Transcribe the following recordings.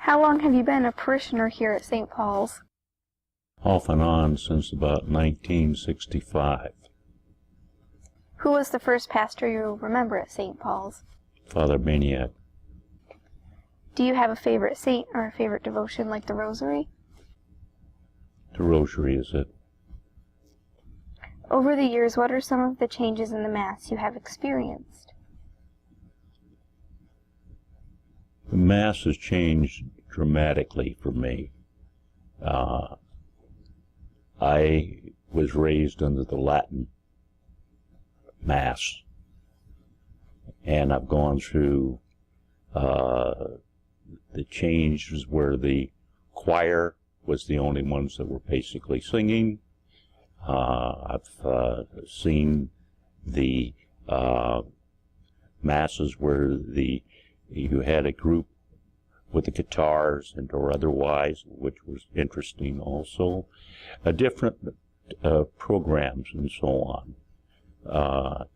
How long have you been a parishioner here at St. Paul's? Off and on since about 1965. Who was the first pastor you remember at St. Paul's? Father Maniac. Do you have a favorite saint or a favorite devotion like the Rosary? The Rosary is it. Over the years, what are some of the changes in the Mass you have experienced? The Mass has changed dramatically for me. I was raised under the Latin Mass, and I've gone through the changes where the choir was the only ones that were basically singing. I've seen the Masses where you had a group with the guitars and or otherwise, which was interesting also. Different programs and so on.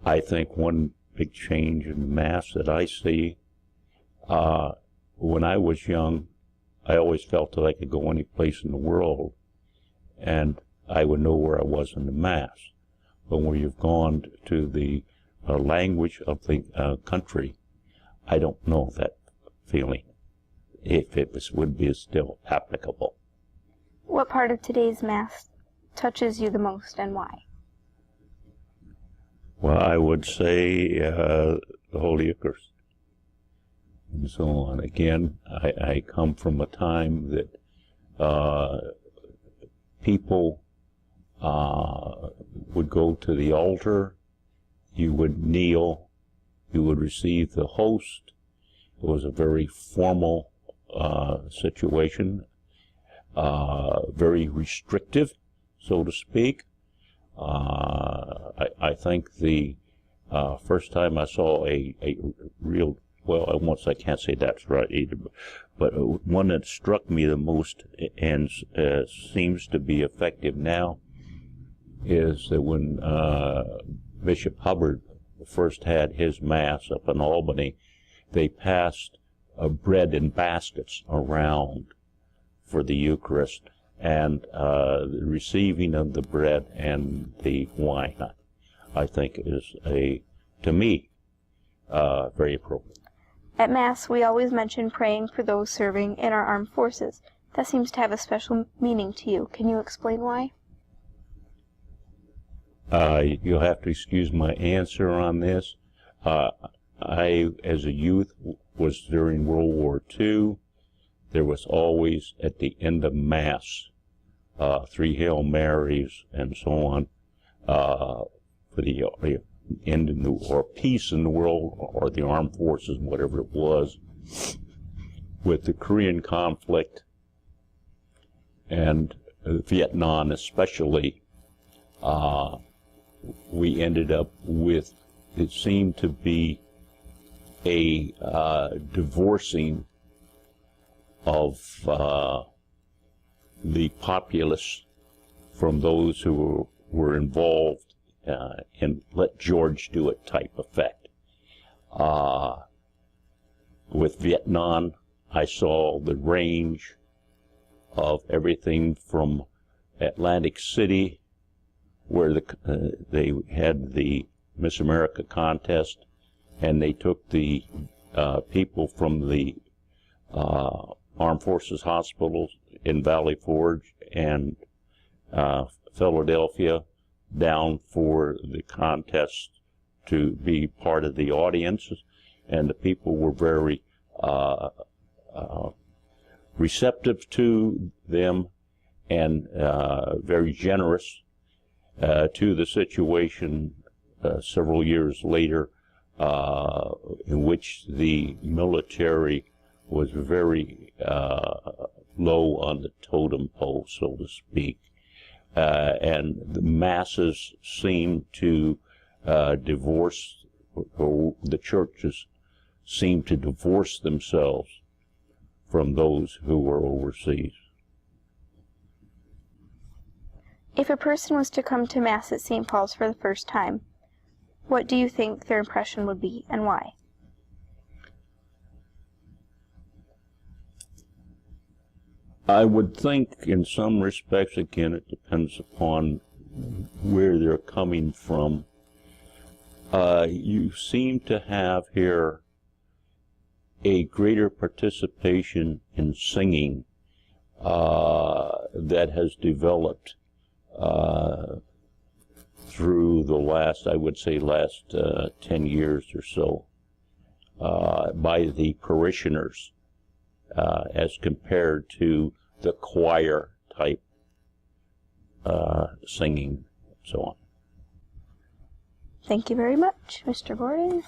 I think one big change in the Mass that I see, when I was young, I always felt that I could go any place in the world and I would know where I was in the Mass. But when you've gone to the language of the country, I don't know that feeling, if it would be still applicable. What part of today's Mass touches you the most and why? Well, I would say the Holy Eucharist and so on. Again, I come from a time that people would go to the altar, you would kneel, you would receive the host. It was a very formal situation, very restrictive, so to speak. I think the first time I saw a real, well, I can't say that's right either, but one that struck me the most and seems to be effective now is that when Bishop Hubbard first had his Mass up in Albany, they passed bread in baskets around for the Eucharist, and the receiving of the bread and the wine, I think, is to me, very appropriate. At Mass, we always mention praying for those serving in our armed forces. That seems to have a special meaning to you. Can you explain why? You'll have to excuse my answer on this. I, as a youth, was during World War II. There was always, at the end of Mass, 3 Hail Marys and so on, for the end in the, or peace in the world, or the armed forces, whatever it was. With the Korean conflict and Vietnam especially, we ended up with, it seemed to be a divorcing of the populace from those who were involved in let George do it type effect. With Vietnam, I saw the range of everything from Atlantic City, where they had the Miss America contest, and they took the people from the Armed Forces hospitals in Valley Forge and Philadelphia down for the contest to be part of the audience, and the people were very receptive to them and very generous to the situation several years later, in which the military was very low on the totem pole, so to speak. And the masses seemed to divorce, or the churches seemed to divorce themselves from those who were overseas. If a person was to come to Mass at St. Paul's for the first time, what do you think their impression would be, and why? I would think in some respects, again, it depends upon where they're coming from. You seem to have here a greater participation in singing that has developed through the last, I would say, 10 years or so by the parishioners as compared to the choir type singing and so on. Thank you very much, Mr. Gordon.